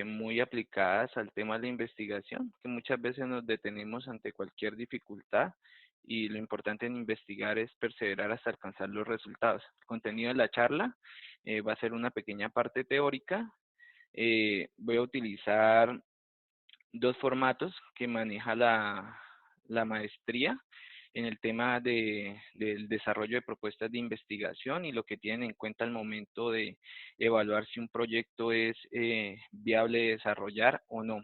muy aplicadas al tema de la investigación, que muchas veces nos detenemos ante cualquier dificultad y lo importante en investigar es perseverar hasta alcanzar los resultados. El contenido de la charla va a ser una pequeña parte teórica. Voy a utilizar dos formatos que maneja la maestría en el tema del desarrollo de propuestas de investigación y lo que tienen en cuenta al momento de evaluar si un proyecto es viable de desarrollar o no.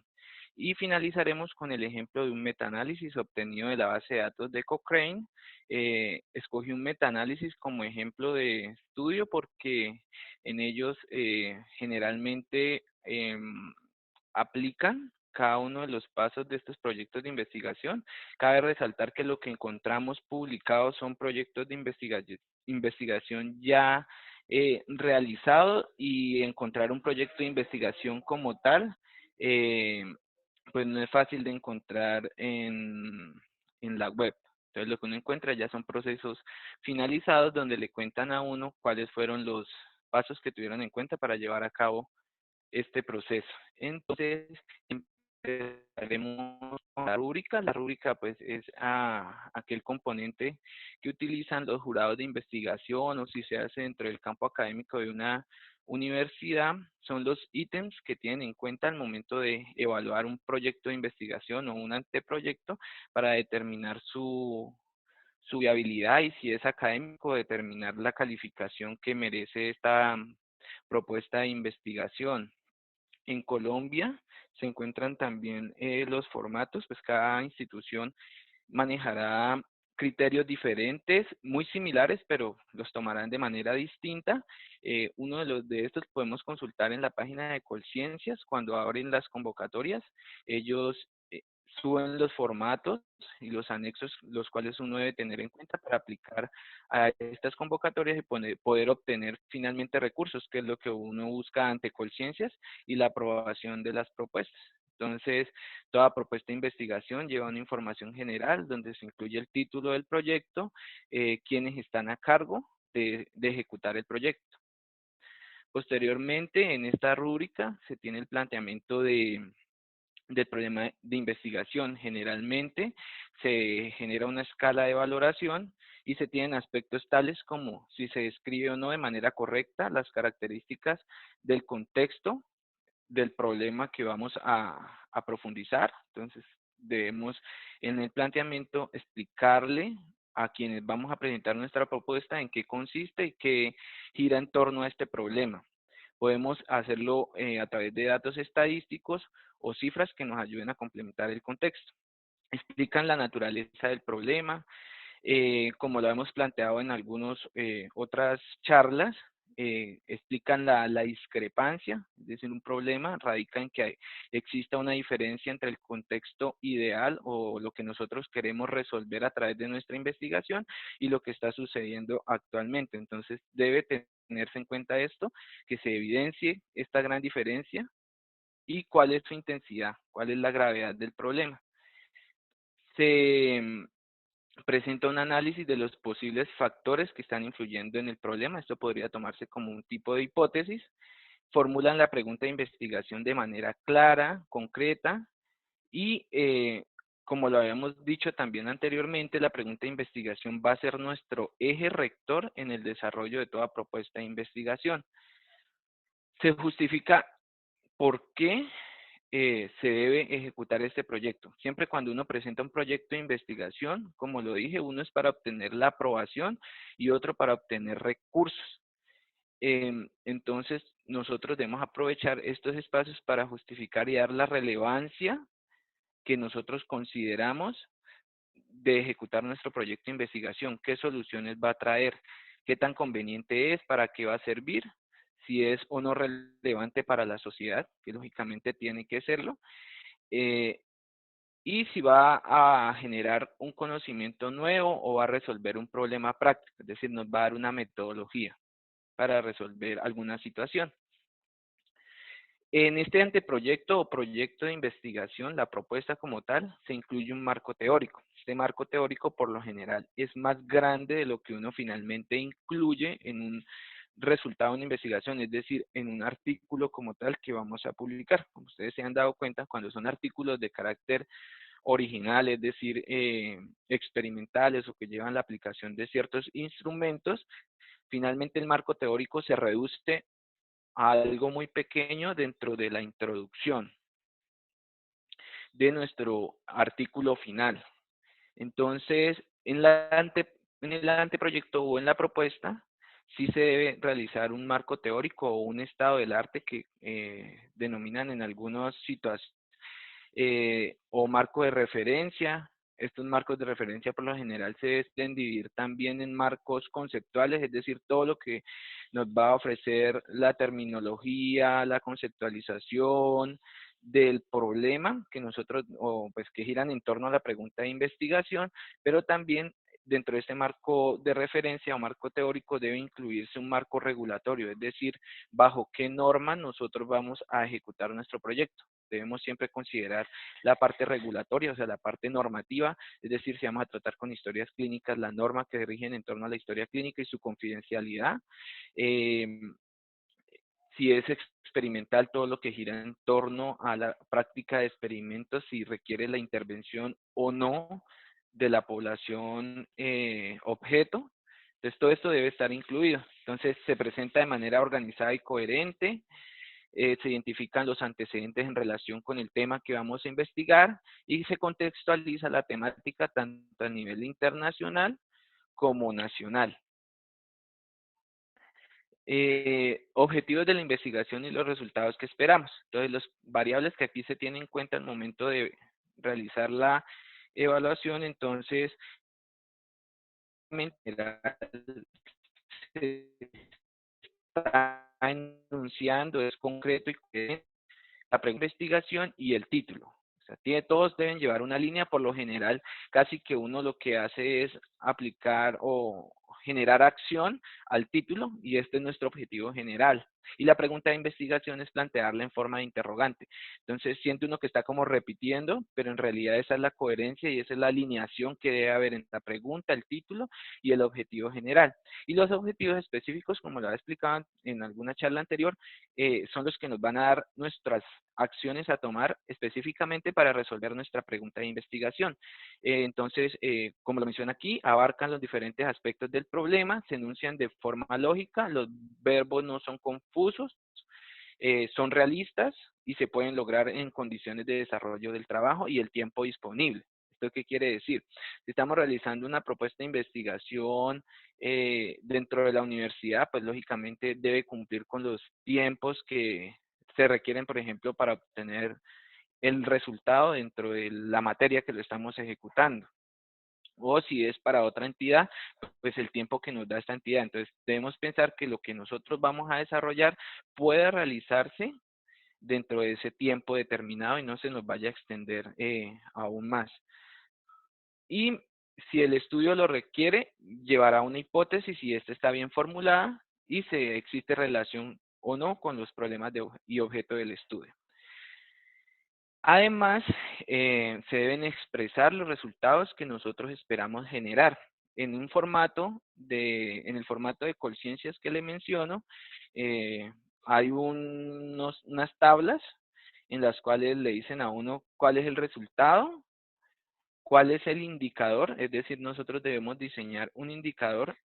Y finalizaremos con el ejemplo de un metaanálisis obtenido de la base de datos de Cochrane. Escogí un metaanálisis como ejemplo de estudio porque en ellos generalmente aplican cada uno de los pasos de estos proyectos de investigación. Cabe resaltar que lo que encontramos publicados son proyectos de investigación ya realizados y encontrar un proyecto de investigación como tal, eh, pues no es fácil de encontrar en la web. Entonces lo que uno encuentra ya son procesos finalizados donde le cuentan a uno cuáles fueron los pasos que tuvieron en cuenta para llevar a cabo este proceso. Entonces, empezaremos con la rúbrica. La rúbrica, pues, es aquel componente que utilizan los jurados de investigación o si se hace dentro del campo académico de una universidad. Son los ítems que tienen en cuenta al momento de evaluar un proyecto de investigación o un anteproyecto para determinar su viabilidad y si es académico, determinar la calificación que merece esta propuesta de investigación. En Colombia se encuentran también los formatos, pues cada institución manejará criterios diferentes, muy similares, pero los tomarán de manera distinta. Uno de los de estos podemos consultar en la página de Colciencias cuando abren las convocatorias. Ellos suben los formatos y los anexos, los cuales uno debe tener en cuenta para aplicar a estas convocatorias y poder obtener finalmente recursos, que es lo que uno busca ante Colciencias y la aprobación de las propuestas. Entonces, toda propuesta de investigación lleva una información general donde se incluye el título del proyecto, quienes están a cargo de ejecutar el proyecto. Posteriormente, en esta rúbrica se tiene el planteamiento del problema de investigación. Generalmente se genera una escala de valoración y se tienen aspectos tales como si se describe o no de manera correcta las características del contexto del problema que vamos a profundizar. Entonces, debemos en el planteamiento explicarle a quienes vamos a presentar nuestra propuesta en qué consiste y qué gira en torno a este problema. Podemos hacerlo a través de datos estadísticos o cifras que nos ayuden a complementar el contexto. Explican la naturaleza del problema, como lo hemos planteado en algunas otras charlas, explican la discrepancia, es decir, un problema radica en que exista una diferencia entre el contexto ideal o lo que nosotros queremos resolver a través de nuestra investigación y lo que está sucediendo actualmente. Entonces, debe tenerse en cuenta esto, que se evidencie esta gran diferencia y cuál es su intensidad, cuál es la gravedad del problema. Se presenta un análisis de los posibles factores que están influyendo en el problema. Esto podría tomarse como un tipo de hipótesis. Formulan la pregunta de investigación de manera clara, concreta y, como lo habíamos dicho también anteriormente, la pregunta de investigación va a ser nuestro eje rector en el desarrollo de toda propuesta de investigación. Se justifica por qué se debe ejecutar este proyecto. Siempre cuando uno presenta un proyecto de investigación, como lo dije, uno es para obtener la aprobación y otro para obtener recursos. Entonces, nosotros debemos aprovechar estos espacios para justificar y dar la relevancia que nosotros consideramos de ejecutar nuestro proyecto de investigación, qué soluciones va a traer, qué tan conveniente es, para qué va a servir, si es o no relevante para la sociedad, que lógicamente tiene que serlo, eh, y si va a generar un conocimiento nuevo o va a resolver un problema práctico, es decir, nos va a dar una metodología para resolver alguna situación. En este anteproyecto o proyecto de investigación, la propuesta como tal, se incluye un marco teórico. Este marco teórico, por lo general, es más grande de lo que uno finalmente incluye en un resultado de una investigación, es decir, en un artículo como tal que vamos a publicar. Como ustedes se han dado cuenta, cuando son artículos de carácter original, es decir, experimentales o que llevan la aplicación de ciertos instrumentos, finalmente el marco teórico se reduce a algo muy pequeño dentro de la introducción de nuestro artículo final. Entonces, en el anteproyecto o en la propuesta, sí se debe realizar un marco teórico o un estado del arte que denominan en algunas situaciones o marco de referencia. Estos marcos de referencia por lo general se deben dividir también en marcos conceptuales, es decir, todo lo que nos va a ofrecer la terminología, la conceptualización del problema que nosotros, o pues que giran en torno a la pregunta de investigación, pero también dentro de este marco de referencia o marco teórico debe incluirse un marco regulatorio, es decir, bajo qué norma nosotros vamos a ejecutar nuestro proyecto. Debemos siempre considerar la parte regulatoria, o sea, la parte normativa, es decir, si vamos a tratar con historias clínicas, la norma que rigen en torno a la historia clínica y su confidencialidad. Eh, si es experimental, todo lo que gira en torno a la práctica de experimentos, si requiere la intervención o no de la población objeto. Entonces, todo esto debe estar incluido. Entonces, se presenta de manera organizada y coherente, se identifican los antecedentes en relación con el tema que vamos a investigar y se contextualiza la temática tanto a nivel internacional como nacional. Objetivos de la investigación y los resultados que esperamos. Entonces, las variables que aquí se tienen en cuenta al momento de realizar la evaluación, entonces, se está enunciando, es concreto y coherente la investigación y el título. O sea, todos deben llevar una línea, por lo general, casi que uno lo que hace es aplicar o generar acción al título y este es nuestro objetivo general. Y la pregunta de investigación es plantearla en forma de interrogante. Entonces siente uno que está como repitiendo, pero en realidad esa es la coherencia y esa es la alineación que debe haber entre la pregunta, el título y el objetivo general. Y los objetivos específicos, como lo he explicado en alguna charla anterior, son los que nos van a dar nuestras acciones a tomar específicamente para resolver nuestra pregunta de investigación. Entonces, como lo menciona aquí, abarcan los diferentes aspectos del problema, se enuncian de forma lógica, los verbos no son confusos, son realistas y se pueden lograr en condiciones de desarrollo del trabajo y el tiempo disponible. ¿Esto qué quiere decir? Si estamos realizando una propuesta de investigación dentro de la universidad, pues lógicamente debe cumplir con los tiempos que se requieren, por ejemplo, para obtener el resultado dentro de la materia que lo estamos ejecutando. O si es para otra entidad, pues el tiempo que nos da esta entidad. Entonces, debemos pensar que lo que nosotros vamos a desarrollar puede realizarse dentro de ese tiempo determinado y no se nos vaya a extender aún más. Y si el estudio lo requiere, llevará una hipótesis si esta está bien formulada y si existe relación o no con los problemas y objeto del estudio. Además, se deben expresar los resultados que nosotros esperamos generar. En un formato en el formato de Colciencias que le menciono, hay unas tablas en las cuales le dicen a uno cuál es el resultado, cuál es el indicador, es decir, nosotros debemos diseñar un indicador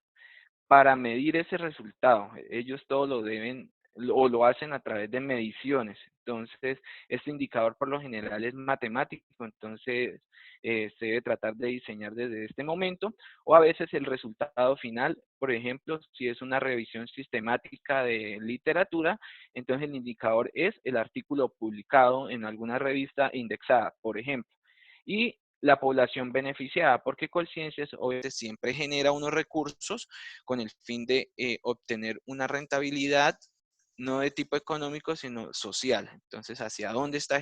para medir ese resultado. Ellos todo lo deben o lo hacen a través de mediciones. Entonces, este indicador por lo general es matemático, entonces se debe tratar de diseñar desde este momento, o a veces el resultado final, por ejemplo, si es una revisión sistemática de literatura, entonces el indicador es el artículo publicado en alguna revista indexada, por ejemplo. Y la población beneficiada, porque Colciencias obviamente siempre genera unos recursos con el fin de obtener una rentabilidad no de tipo económico, sino social. Entonces, ¿hacia dónde está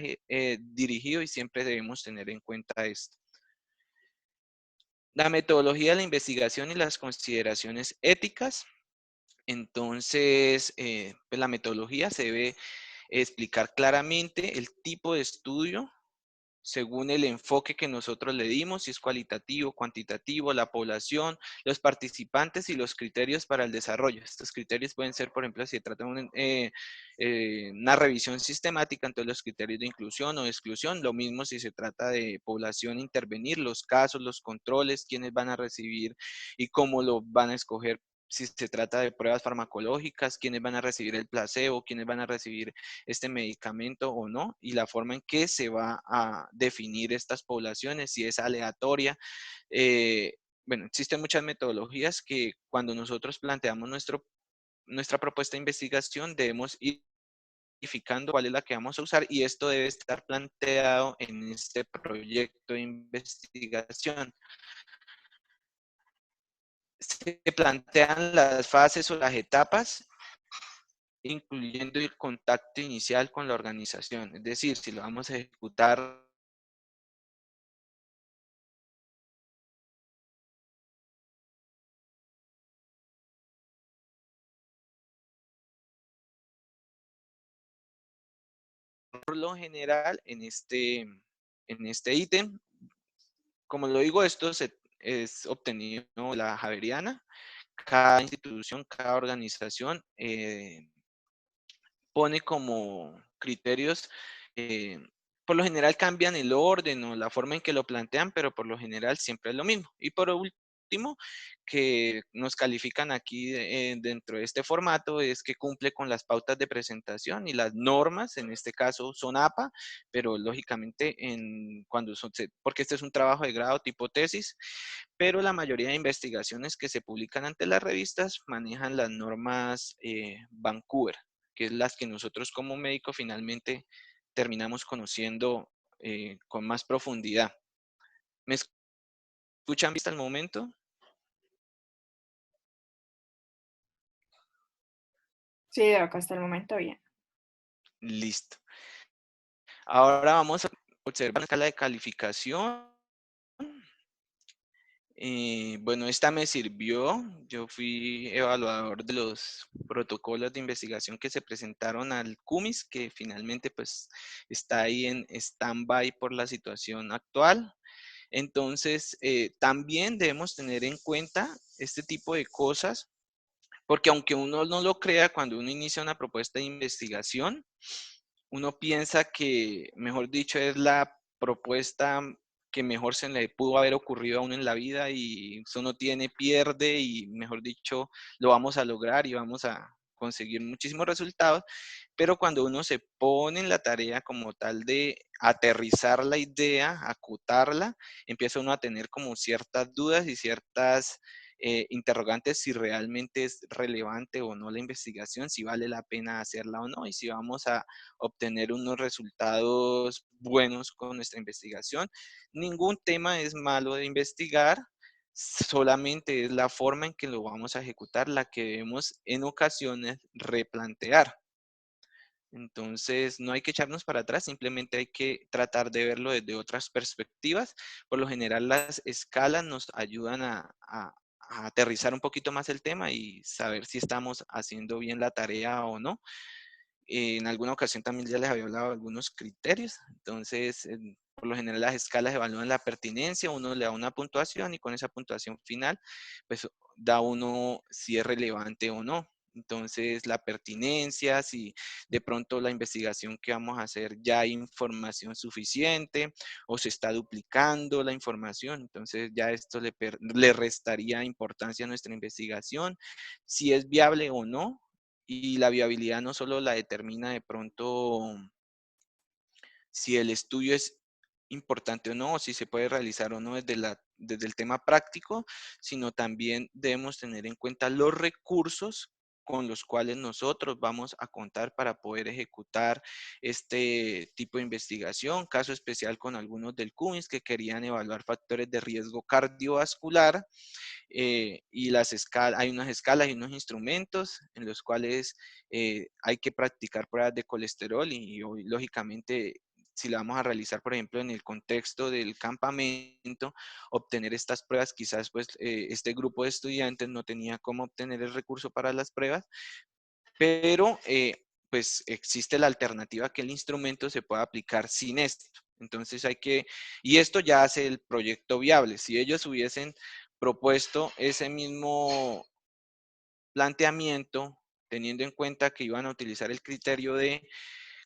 dirigido? Y siempre debemos tener en cuenta esto. La metodología de la investigación y las consideraciones éticas. Entonces, pues la metodología se debe explicar claramente el tipo de estudio según el enfoque que nosotros le dimos, si es cualitativo, cuantitativo, la población, los participantes y los criterios para el desarrollo. Estos criterios pueden ser, por ejemplo, si se trata de una revisión sistemática, entonces los criterios de inclusión o de exclusión, lo mismo si se trata de población intervenir, los casos, los controles, quiénes van a recibir y cómo lo van a escoger. Si se trata de pruebas farmacológicas, quiénes van a recibir el placebo, quiénes van a recibir este medicamento o no, y la forma en que se va a definir estas poblaciones, si es aleatoria. Eh, bueno, existen muchas metodologías que cuando nosotros planteamos nuestra propuesta de investigación debemos ir identificando cuál es la que vamos a usar y esto debe estar planteado en este proyecto de investigación. Se plantean las fases o las etapas incluyendo el contacto inicial con la organización. Es decir, si lo vamos a ejecutar por lo general en este ítem, como lo digo, es obtenido de la Javeriana. Cada institución, cada organización pone como criterios, eh, por lo general cambian el orden o la forma en que lo plantean, pero por lo general siempre es lo mismo. Y por último, que nos califican aquí dentro de este formato es que cumple con las pautas de presentación y las normas, en este caso son APA, pero lógicamente porque este es un trabajo de grado tipo tesis, pero la mayoría de investigaciones que se publican ante las revistas manejan las normas Vancouver, que es las que nosotros como médicos finalmente terminamos conociendo con más profundidad. ¿Me escuchan hasta el momento? Sí, Doc, hasta el momento bien. Listo. Ahora vamos a observar la escala de calificación. Bueno, esta me sirvió. Yo fui evaluador de los protocolos de investigación que se presentaron al CUMIS, que finalmente pues está ahí en stand-by por la situación actual. Entonces, también debemos tener en cuenta este tipo de cosas, porque aunque uno no lo crea, cuando uno inicia una propuesta de investigación, uno piensa que, mejor dicho, es la propuesta que mejor se le pudo haber ocurrido a uno en la vida y eso no tiene pierde y, mejor dicho, lo vamos a lograr y vamos a conseguir muchísimos resultados, pero cuando uno se pone en la tarea como tal de aterrizar la idea, acotarla, empieza uno a tener como ciertas dudas y ciertas interrogantes si realmente es relevante o no la investigación, si vale la pena hacerla o no y si vamos a obtener unos resultados buenos con nuestra investigación. Ningún tema es malo de investigar, solamente es la forma en que lo vamos a ejecutar la que debemos en ocasiones replantear. Entonces, no hay que echarnos para atrás, simplemente hay que tratar de verlo desde otras perspectivas. Por lo general, las escalas nos ayudan a aterrizar un poquito más el tema y saber si estamos haciendo bien la tarea o no. En alguna ocasión también ya les había hablado de algunos criterios. Entonces, por lo general las escalas evalúan la pertinencia, uno le da una puntuación y con esa puntuación final, pues da uno si es relevante o no. Entonces, la pertinencia, si de pronto la investigación que vamos a hacer ya hay información suficiente o se está duplicando la información, entonces ya esto le restaría importancia a nuestra investigación, si es viable o no, y la viabilidad no solo la determina de pronto si el estudio es importante o no, o si se puede realizar o no desde el tema práctico, sino también debemos tener en cuenta los recursos con los cuales nosotros vamos a contar para poder ejecutar este tipo de investigación. Caso especial con algunos del CUMIS que querían evaluar factores de riesgo cardiovascular y hay unas escalas y unos instrumentos en los cuales hay que practicar pruebas de colesterol y lógicamente si la vamos a realizar, por ejemplo, en el contexto del campamento, obtener estas pruebas, quizás pues este grupo de estudiantes no tenía cómo obtener el recurso para las pruebas, pero pues existe la alternativa que el instrumento se pueda aplicar sin esto. Entonces y esto ya hace el proyecto viable. Si ellos hubiesen propuesto ese mismo planteamiento, teniendo en cuenta que iban a utilizar el criterio de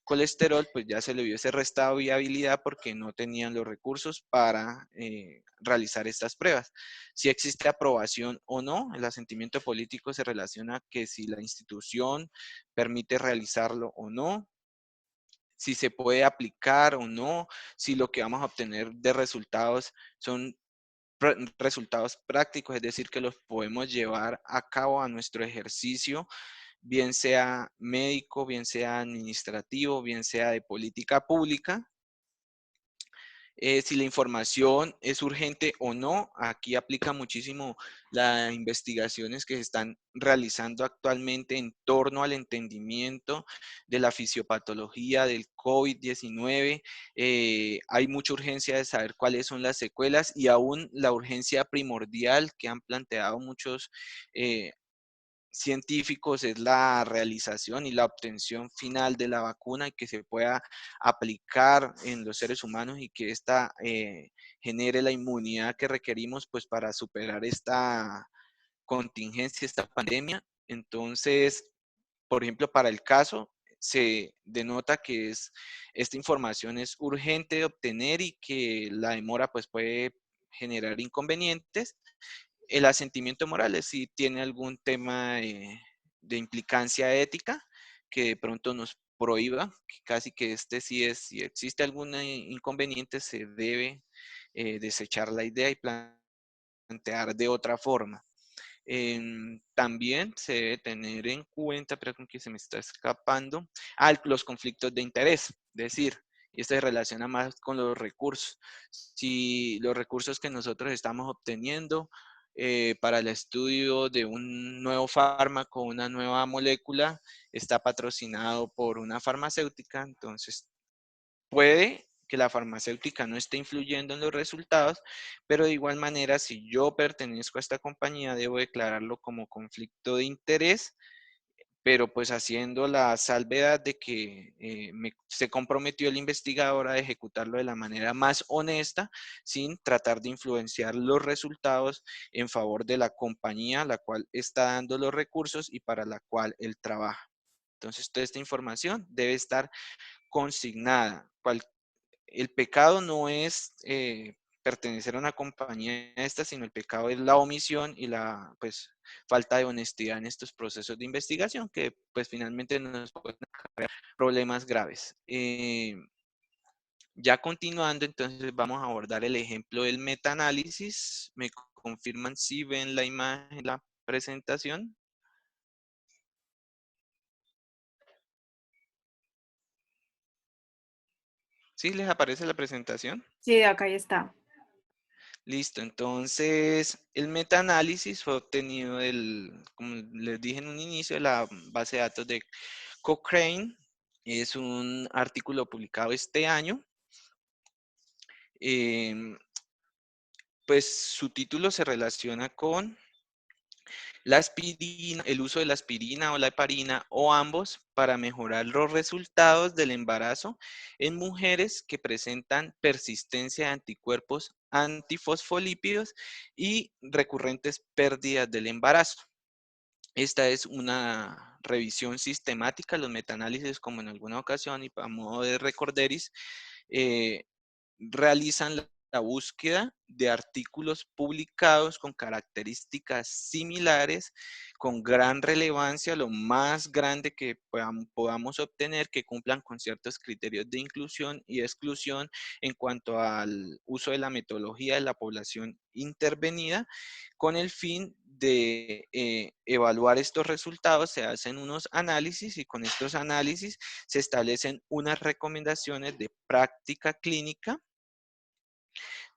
colesterol, pues ya se le hubiese restado viabilidad porque no tenían los recursos para realizar estas pruebas. Si existe aprobación o no, el asentimiento político se relaciona que si la institución permite realizarlo o no, si se puede aplicar o no, si lo que vamos a obtener de resultados son resultados prácticos, es decir, que los podemos llevar a cabo a nuestro ejercicio, bien sea médico, bien sea administrativo, bien sea de política pública. Si la información es urgente o no, aquí aplica muchísimo las investigaciones que se están realizando actualmente en torno al entendimiento de la fisiopatología del COVID-19. Hay mucha urgencia de saber cuáles son las secuelas y aún la urgencia primordial que han planteado muchos científicos es la realización y la obtención final de la vacuna y que se pueda aplicar en los seres humanos y que ésta genere la inmunidad que requerimos pues para superar esta contingencia, esta pandemia. Entonces, por ejemplo, para el caso, se denota que esta información es urgente de obtener y que la demora pues puede generar inconvenientes. El asentimiento moral es si tiene algún tema de implicancia ética que de pronto nos prohíba, que casi que este sí es, si existe algún inconveniente, se debe desechar la idea y plantear de otra forma. También se debe tener en cuenta, pero con que se me está escapando, los conflictos de interés, es decir, y esto se relaciona más con los recursos. Si los recursos que nosotros estamos obteniendo para el estudio de un nuevo fármaco, una nueva molécula, está patrocinado por una farmacéutica, entonces puede que la farmacéutica no esté influyendo en los resultados, pero de igual manera, si yo pertenezco a esta compañía, debo declararlo como conflicto de interés, pero pues haciendo la salvedad de que se comprometió el investigador a ejecutarlo de la manera más honesta, sin tratar de influenciar los resultados en favor de la compañía, la cual está dando los recursos y para la cual él trabaja. Entonces, toda esta información debe estar consignada. El pecado no es pertenecer a una compañía esta, sino el pecado es la omisión y la pues falta de honestidad en estos procesos de investigación que pues finalmente nos pueden crear problemas graves. Ya continuando, entonces vamos a abordar el ejemplo del metaanálisis. ¿Me confirman si ven la imagen, la presentación? ¿Sí les aparece la presentación? Sí, acá está. Listo, entonces el metaanálisis fue obtenido como les dije en un inicio, de la base de datos de Cochrane. Es un artículo publicado este año. Em, pues su título se relaciona con la aspirina, el uso de la aspirina o la heparina o ambos para mejorar los resultados del embarazo en mujeres que presentan persistencia de anticuerpos antifosfolípidos y recurrentes pérdidas del embarazo. Esta es una revisión sistemática, los metaanálisis, como en alguna ocasión y a modo de recorderis, eh, realizan la búsqueda de artículos publicados con características similares, con gran relevancia, lo más grande que podamos obtener, que cumplan con ciertos criterios de inclusión y exclusión en cuanto al uso de la metodología de la población intervenida, con el fin de evaluar estos resultados, se hacen unos análisis y con estos análisis se establecen unas recomendaciones de práctica clínica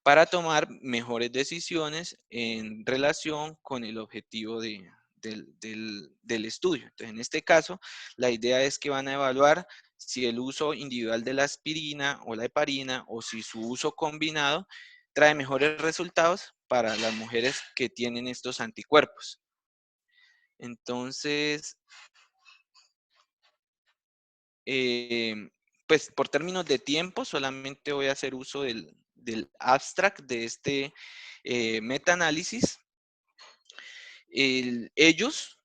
para tomar mejores decisiones en relación con el objetivo del estudio. Entonces, en este caso, la idea es que van a evaluar si el uso individual de la aspirina o la heparina o si su uso combinado trae mejores resultados para las mujeres que tienen estos anticuerpos. Entonces, pues por términos de tiempo, solamente voy a hacer uso del abstract de este metaanálisis. Ellos,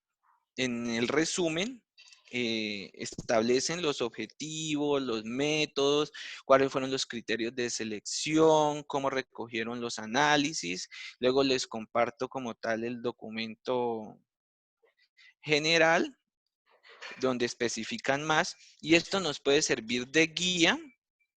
en el resumen, establecen los objetivos, los métodos, cuáles fueron los criterios de selección, cómo recogieron los análisis. Luego les comparto como tal el documento general, donde especifican más, y esto nos puede servir de guía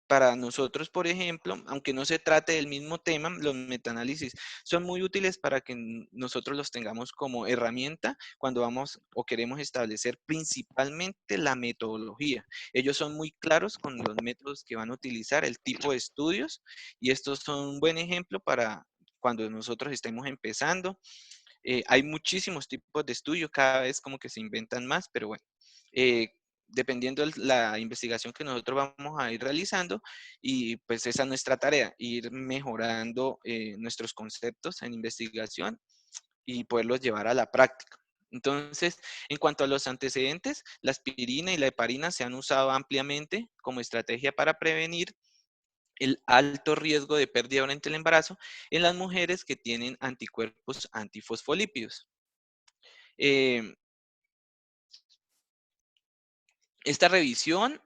para nosotros, por ejemplo, aunque no se trate del mismo tema, los metaanálisis son muy útiles para que nosotros los tengamos como herramienta cuando vamos o queremos establecer principalmente la metodología. Ellos son muy claros con los métodos que van a utilizar, el tipo de estudios, y estos son un buen ejemplo para cuando nosotros estemos empezando. Hay muchísimos tipos de estudio, cada vez como que se inventan más, pero bueno, eh, dependiendo de la investigación que nosotros vamos a ir realizando, y pues esa es nuestra tarea, ir mejorando nuestros conceptos en investigación y poderlos llevar a la práctica. Entonces, en cuanto a los antecedentes, la aspirina y la heparina se han usado ampliamente como estrategia para prevenir el alto riesgo de pérdida durante el embarazo en las mujeres que tienen anticuerpos antifosfolípidos. Eh, esta revisión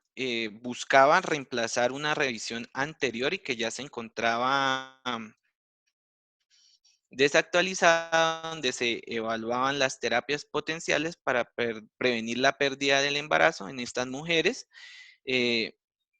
buscaba reemplazar una revisión anterior y que ya se encontraba desactualizada, donde se evaluaban las terapias potenciales para prevenir la pérdida del embarazo en estas mujeres. eh,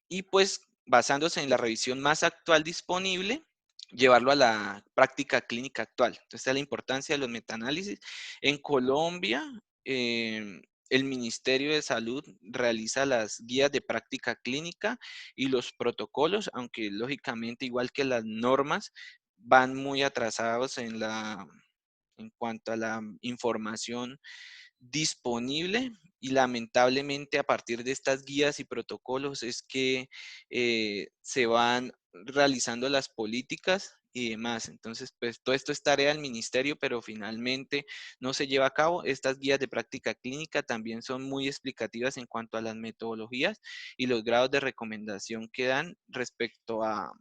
y pues basándose en la revisión más actual disponible, llevarlo a la práctica clínica actual. Entonces, esta es la importancia de los metaanálisis. En Colombia, el Ministerio de Salud realiza las guías de práctica clínica y los protocolos, aunque lógicamente, igual que las normas, van muy atrasados en cuanto a la información disponible, y lamentablemente a partir de estas guías y protocolos es que se van realizando las políticas y demás. Entonces, pues todo esto es tarea del ministerio, pero finalmente no se lleva a cabo. Estas guías de práctica clínica también son muy explicativas en cuanto a las metodologías y los grados de recomendación que dan respecto a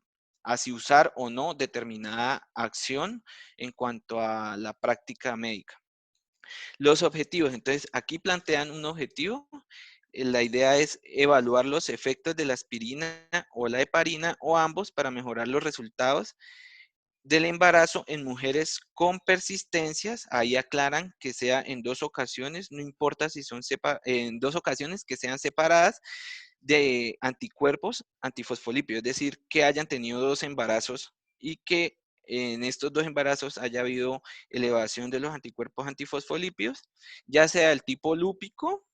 si usar o no determinada acción en cuanto a la práctica médica. Los objetivos, entonces aquí plantean un objetivo. La idea es evaluar los efectos de la aspirina o la heparina o ambos para mejorar los resultados del embarazo en mujeres con persistencias. Ahí aclaran que sea en 2 ocasiones, no importa si son en 2 ocasiones que sean separadas, de anticuerpos antifosfolípidos, es decir, que hayan tenido 2 embarazos y que en estos 2 embarazos haya habido elevación de los anticuerpos antifosfolípidos, ya sea del tipo lúpico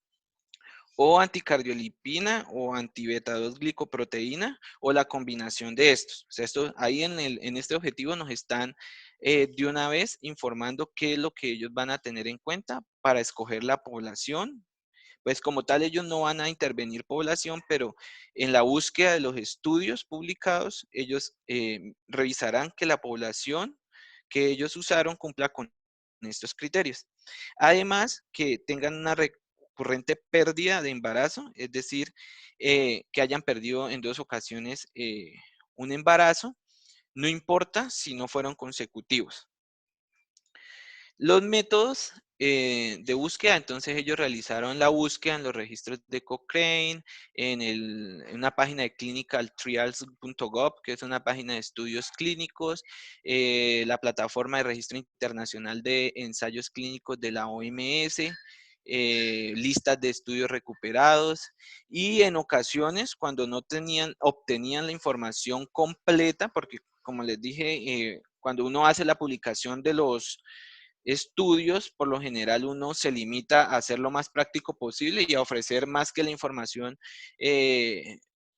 o anticardiolipina o antibeta 2 glicoproteína o la combinación de estos. O sea, ahí en este objetivo nos están de una vez informando qué es lo que ellos van a tener en cuenta para escoger la población. Pues como tal ellos no van a intervenir población, pero en la búsqueda de los estudios publicados, ellos revisarán que la población que ellos usaron cumpla con estos criterios. Además, que tengan una recurrente pérdida de embarazo, es decir, que hayan perdido en 2 ocasiones un embarazo, no importa si no fueron consecutivos. Los métodos de búsqueda, entonces ellos realizaron la búsqueda en los registros de Cochrane, en una página de clinicaltrials.gov, que es una página de estudios clínicos, la plataforma de registro internacional de ensayos clínicos de la OMS, listas de estudios recuperados, y en ocasiones cuando no obtenían la información completa, porque como les dije, cuando uno hace la publicación de los estudios, por lo general uno se limita a hacer lo más práctico posible y a ofrecer más que la información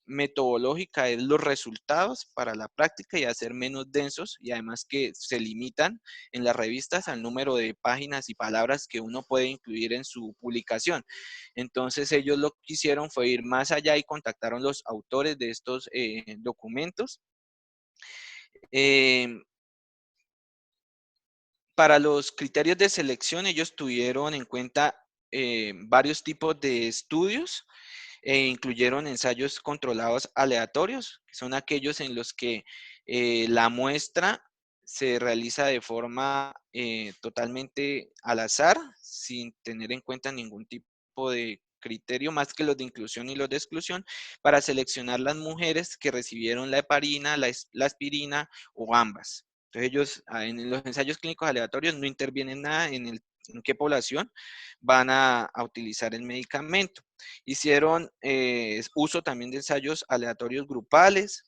metodológica, es los resultados para la práctica, y hacer menos densos, y además que se limitan en las revistas al número de páginas y palabras que uno puede incluir en su publicación. Entonces ellos lo que hicieron fue ir más allá y contactaron los autores de estos documentos. Eh, Para los criterios de selección, ellos tuvieron en cuenta varios tipos de estudios. incluyeron ensayos controlados aleatorios, que son aquellos en los que la muestra se realiza de forma totalmente al azar, sin tener en cuenta ningún tipo de criterio más que los de inclusión y los de exclusión, para seleccionar las mujeres que recibieron la heparina, la aspirina o ambas. Entonces ellos en los ensayos clínicos aleatorios no intervienen nada en qué población van a utilizar el medicamento. Hicieron uso también de ensayos aleatorios grupales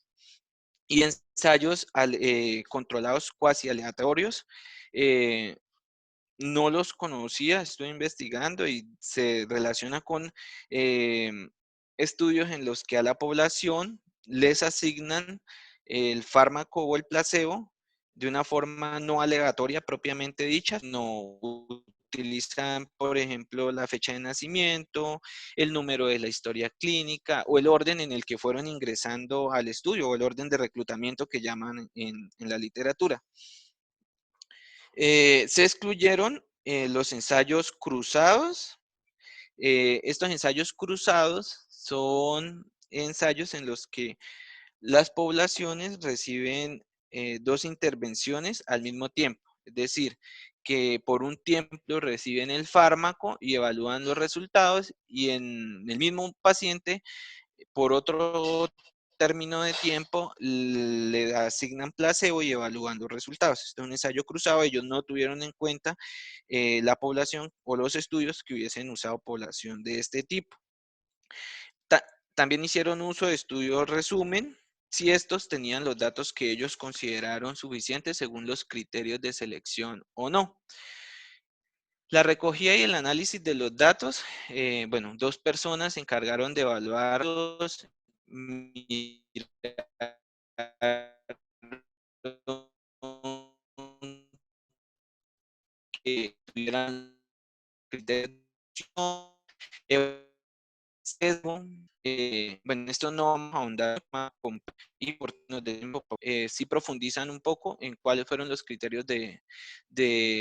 y ensayos controlados cuasi aleatorios. No los conocía, estoy investigando y se relaciona con estudios en los que a la población les asignan el fármaco o el placebo de una forma no aleatoria propiamente dicha, no utilizan, por ejemplo, la fecha de nacimiento, el número de la historia clínica o el orden en el que fueron ingresando al estudio o el orden de reclutamiento que llaman en la literatura. Se excluyeron los ensayos cruzados. Estos ensayos cruzados son ensayos en los que las poblaciones reciben dos intervenciones al mismo tiempo. Es decir, que por un tiempo reciben el fármaco y evalúan los resultados y en el mismo paciente por otro término de tiempo le asignan placebo y evalúan los resultados. Este es un ensayo cruzado, ellos no tuvieron en cuenta la población o los estudios que hubiesen usado población de este tipo. Ta También hicieron uso de estudios resumen, si estos tenían los datos que ellos consideraron suficientes según los criterios de selección o no. La recogida y el análisis de los datos, bueno, dos personas se encargaron de evaluarlos, que tuvieran criterios de sesgo. Bueno, esto no vamos a ahondar y por no tiempo, sí profundizan un poco en cuáles fueron los criterios de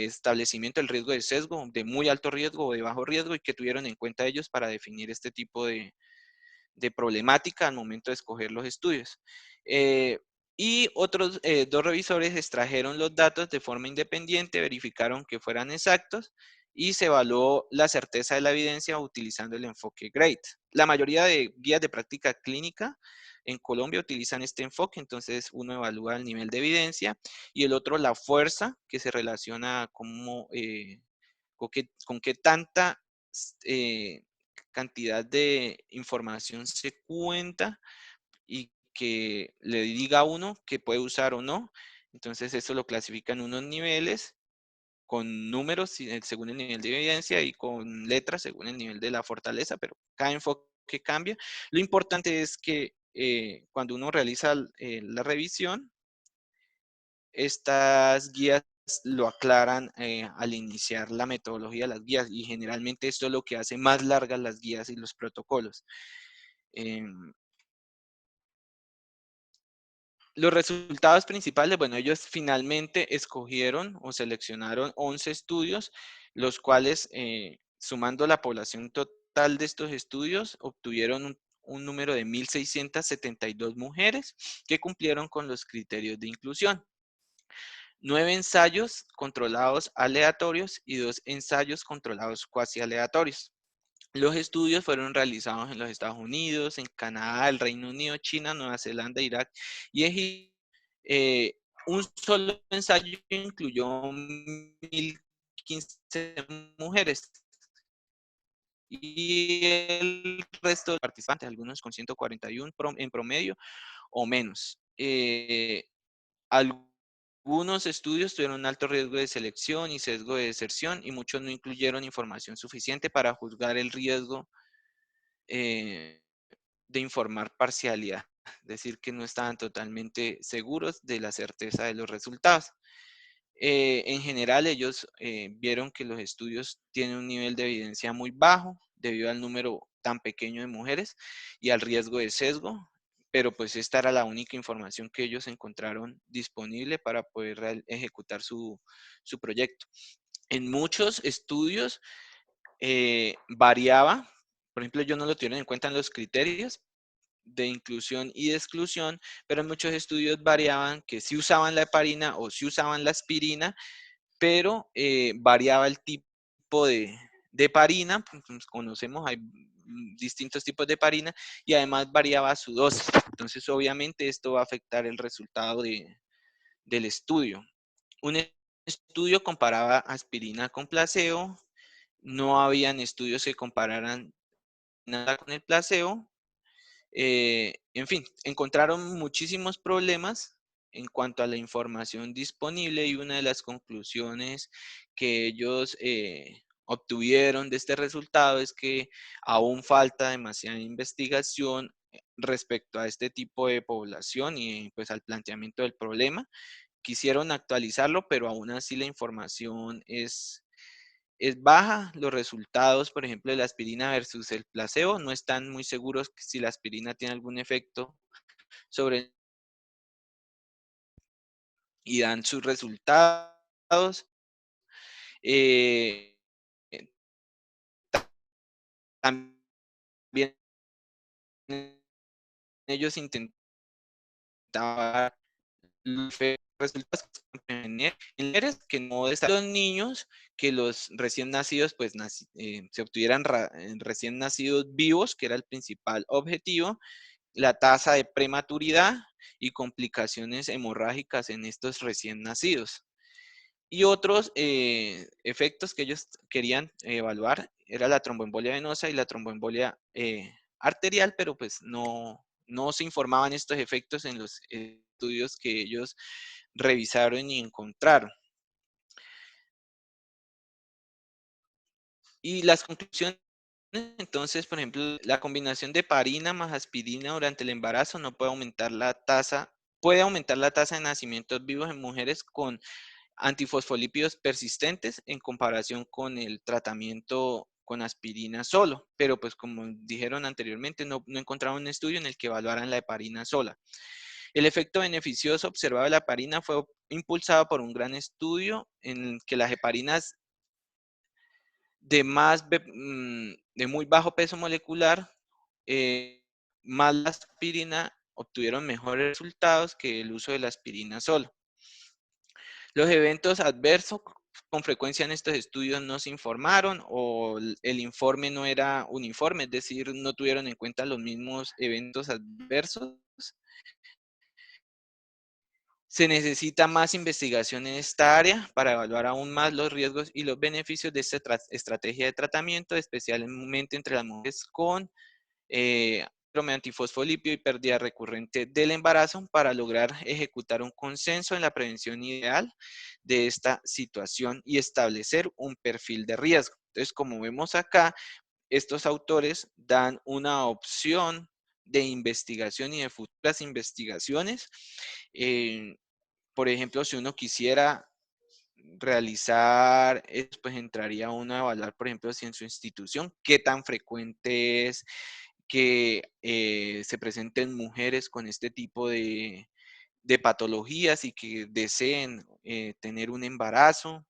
establecimiento del riesgo de sesgo, de muy alto riesgo o de bajo riesgo, y que tuvieron en cuenta ellos para definir este tipo de problemática al momento de escoger los estudios. Y otros dos revisores extrajeron los datos de forma independiente, verificaron que fueran exactos y se evaluó la certeza de la evidencia utilizando el enfoque GRADE. La mayoría de guías de práctica clínica en Colombia utilizan este enfoque, entonces uno evalúa el nivel de evidencia y el otro la fuerza que se relaciona con qué tanta eh, cantidad de información se cuenta y que le diga a uno que puede usar o no. Entonces eso lo clasifica en unos niveles con números según el nivel de evidencia y con letras según el nivel de la fortaleza, pero cada enfoque cambia. Lo importante es que cuando uno realiza la revisión, estas guías lo aclaran al iniciar la metodología de las guías y generalmente esto es lo que hace más largas las guías y los protocolos. Em, los resultados principales, bueno, ellos finalmente escogieron o seleccionaron 11 estudios, los cuales, sumando la población total de estos estudios, obtuvieron un número de 1.672 mujeres que cumplieron con los criterios de inclusión. 9 ensayos controlados aleatorios y 2 ensayos controlados cuasi aleatorios. Los estudios fueron realizados en los Estados Unidos, en Canadá, el Reino Unido, China, Nueva Zelanda, Irak y Egipto. Eh, un solo ensayo incluyó 1.015 mujeres y el resto de participantes, algunos con 141 en promedio o menos. Algunos estudios tuvieron un alto riesgo de selección y sesgo de deserción y muchos no incluyeron información suficiente para juzgar el riesgo eh, de informar parcialidad, es decir, que no estaban totalmente seguros de la certeza de los resultados. En general, ellos vieron que los estudios tienen un nivel de evidencia muy bajo debido al número tan pequeño de mujeres y al riesgo de sesgo, pero pues esta era la única información que ellos encontraron disponible para poder ejecutar su proyecto. En muchos estudios variaba, por ejemplo, ellos no lo tuvieron en cuenta en los criterios de inclusión y de exclusión, pero en muchos estudios variaban que sí usaban la heparina o sí usaban la aspirina, pero variaba el tipo de heparina, pues conocemos, hay distintos tipos de heparina, y además variaba su dosis. Entonces, obviamente, esto va a afectar el resultado del estudio. Un estudio comparaba aspirina con placebo, no habían estudios que compararan nada con el placebo. En fin, encontraron muchísimos problemas en cuanto a la información disponible y una de las conclusiones que ellos obtuvieron de este resultado es que aún falta demasiada investigación respecto a este tipo de población y pues al planteamiento del problema. Quisieron actualizarlo, pero aún así la información es baja. Los resultados, por ejemplo, de la aspirina versus el placebo, no están muy seguros si la aspirina tiene algún efecto sobre y dan sus resultados. Eh, también ellos intentaban resultados en que no los niños, que los recién nacidos pues se obtuvieran recién nacidos vivos, que era el principal objetivo, la tasa de prematuridad y complicaciones hemorrágicas en estos recién nacidos. Y otros efectos que ellos querían evaluar era la tromboembolia venosa y la tromboembolia arterial, pero pues no se informaban estos efectos en los estudios que ellos revisaron y encontraron. Y las conclusiones, entonces, por ejemplo, la combinación de heparina más aspirina durante el embarazo no puede aumentar la tasa de nacimientos vivos en mujeres con antifosfolípidos persistentes en comparación con el tratamiento con aspirina solo, pero pues como dijeron anteriormente, no encontraron un estudio en el que evaluaran la heparina sola. El efecto beneficioso observado de la heparina fue impulsado por un gran estudio en que las heparinas de muy bajo peso molecular, más la aspirina, obtuvieron mejores resultados que el uso de la aspirina solo. Los eventos adversos con frecuencia en estos estudios no se informaron o el informe no era uniforme, es decir, no tuvieron en cuenta los mismos eventos adversos. Se necesita más investigación en esta área para evaluar aún más los riesgos y los beneficios de esta estrategia de tratamiento, especialmente entre las mujeres con síndrome antifosfolípido y pérdida recurrente del embarazo para lograr ejecutar un consenso en la prevención ideal de esta situación y establecer un perfil de riesgo. Entonces, como vemos acá, estos autores dan una opción de investigación y de futuras investigaciones. Por ejemplo, si uno quisiera realizar, pues entraría uno a evaluar, por ejemplo, si en su institución, qué tan frecuente es que se presenten mujeres con este tipo de patologías y que deseen tener un embarazo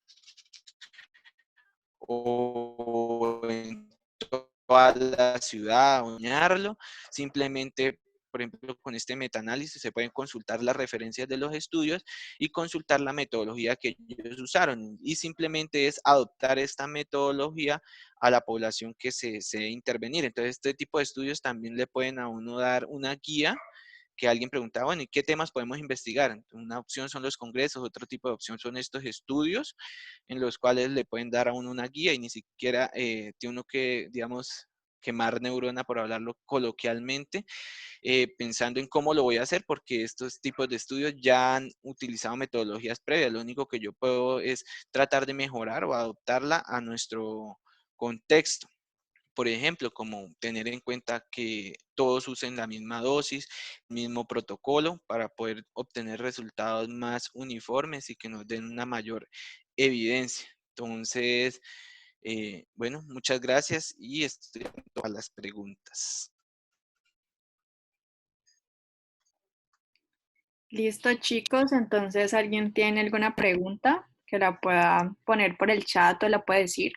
o en toda la ciudad, soñarlo. Simplemente, por ejemplo, con este metaanálisis se pueden consultar las referencias de los estudios y consultar la metodología que ellos usaron. Y simplemente es adoptar esta metodología a la población que se desee intervenir. Entonces, este tipo de estudios también le pueden a uno dar una guía que alguien preguntaba, bueno, ¿y qué temas podemos investigar? Una opción son los congresos, otro tipo de opción son estos estudios en los cuales le pueden dar a uno una guía y ni siquiera tiene uno que, digamos, quemar neurona, por hablarlo coloquialmente, pensando en cómo lo voy a hacer, porque estos tipos de estudios ya han utilizado metodologías previas. Lo único que yo puedo es tratar de mejorar o adoptarla a nuestro contexto. Por ejemplo, como tener en cuenta que todos usen la misma dosis, mismo protocolo para poder obtener resultados más uniformes y que nos den una mayor evidencia. Entonces, bueno, muchas gracias y estoy atento a las preguntas. Listo, chicos. Entonces, ¿alguien tiene alguna pregunta que la pueda poner por el chat o la puede decir?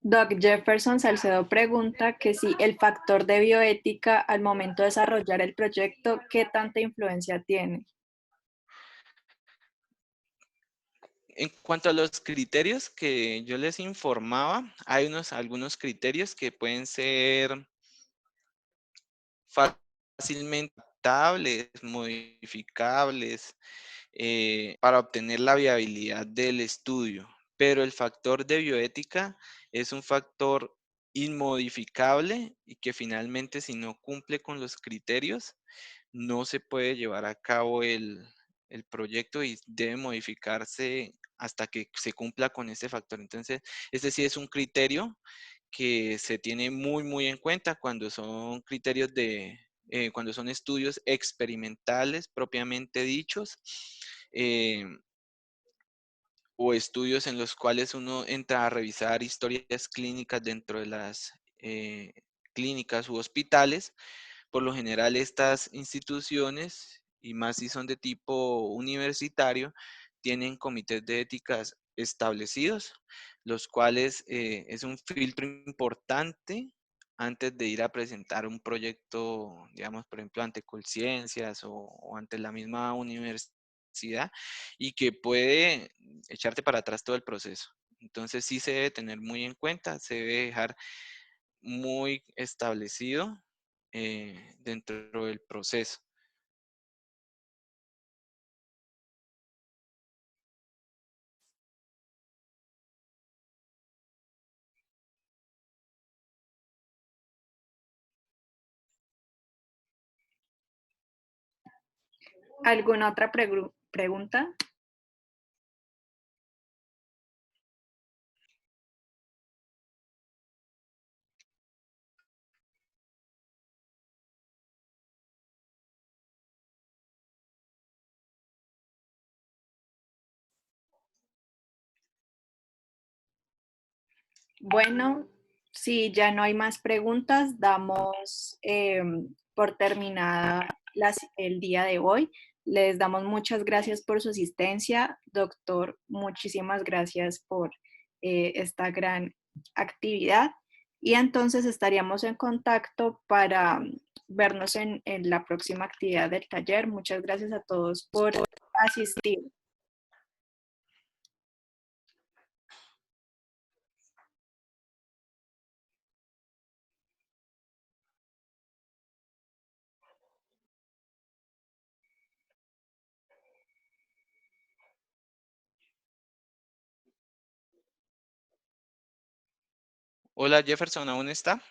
Doc Jefferson Salcedo pregunta que si el factor de bioética al momento de desarrollar el proyecto, ¿qué tanta influencia tiene? En cuanto a los criterios que yo les informaba, hay algunos criterios que pueden ser fácilmente adaptables, modificables, para obtener la viabilidad del estudio. Pero el factor de bioética es un factor inmodificable y que finalmente, si no cumple con los criterios, no se puede llevar a cabo el proyecto y debe modificarse hasta que se cumpla con ese factor. Entonces, este sí es un criterio que se tiene muy, muy en cuenta cuando son criterios cuando son estudios experimentales propiamente dichos, eh, o estudios en los cuales uno entra a revisar historias clínicas dentro de las clínicas u hospitales. Por lo general, estas instituciones, y más si son de tipo universitario, tienen comités de éticas establecidos, los cuales es un filtro importante antes de ir a presentar un proyecto, digamos, por ejemplo, ante Colciencias o ante la misma universidad, y que puede echarte para atrás todo el proceso. Entonces sí se debe tener muy en cuenta, se debe dejar muy establecido dentro del proceso. ¿Alguna otra pregunta? Bueno, si ya no hay más preguntas, damos por terminada el día de hoy. Les damos muchas gracias por su asistencia. Doctor, muchísimas gracias por esta gran actividad. Y entonces estaríamos en contacto para vernos en la próxima actividad del taller. Muchas gracias a todos por asistir. Hola, Jefferson, ¿aún está?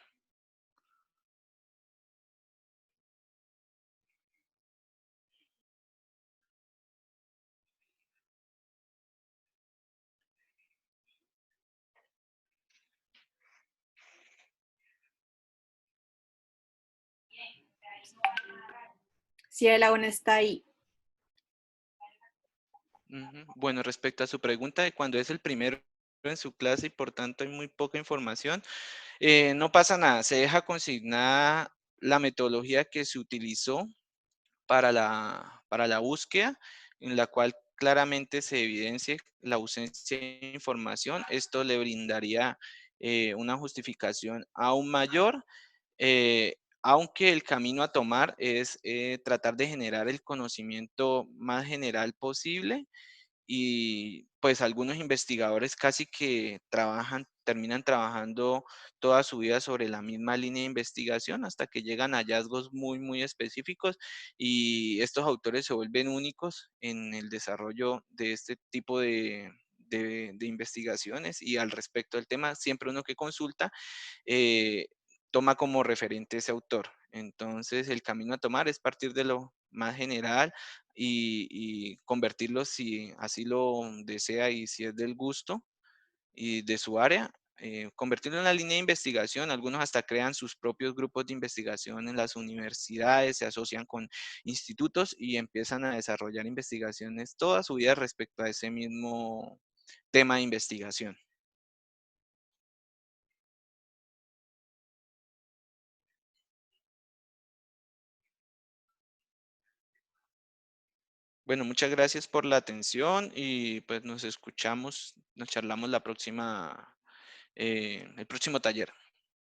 Si él aún está ahí. Bueno, respecto a su pregunta de cuando es el primero en su clase y por tanto hay muy poca información, no pasa nada, se deja consignada la metodología que se utilizó para la búsqueda, en la cual claramente se evidencia la ausencia de información. Esto le brindaría una justificación aún mayor, aunque el camino a tomar es tratar de generar el conocimiento más general posible, y pues algunos investigadores casi que terminan trabajando toda su vida sobre la misma línea de investigación hasta que llegan a hallazgos muy, muy específicos, y estos autores se vuelven únicos en el desarrollo de este tipo de investigaciones. Y al respecto del tema, siempre uno que consulta eh, toma como referente ese autor. Entonces, el camino a tomar es partir de lo más general y convertirlo, si así lo desea y si es del gusto y de su área, convertirlo en una línea de investigación. Algunos hasta crean sus propios grupos de investigación en las universidades, se asocian con institutos y empiezan a desarrollar investigaciones toda su vida respecto a ese mismo tema de investigación. Bueno, muchas gracias por la atención y pues nos escuchamos, nos charlamos la próxima, el próximo taller.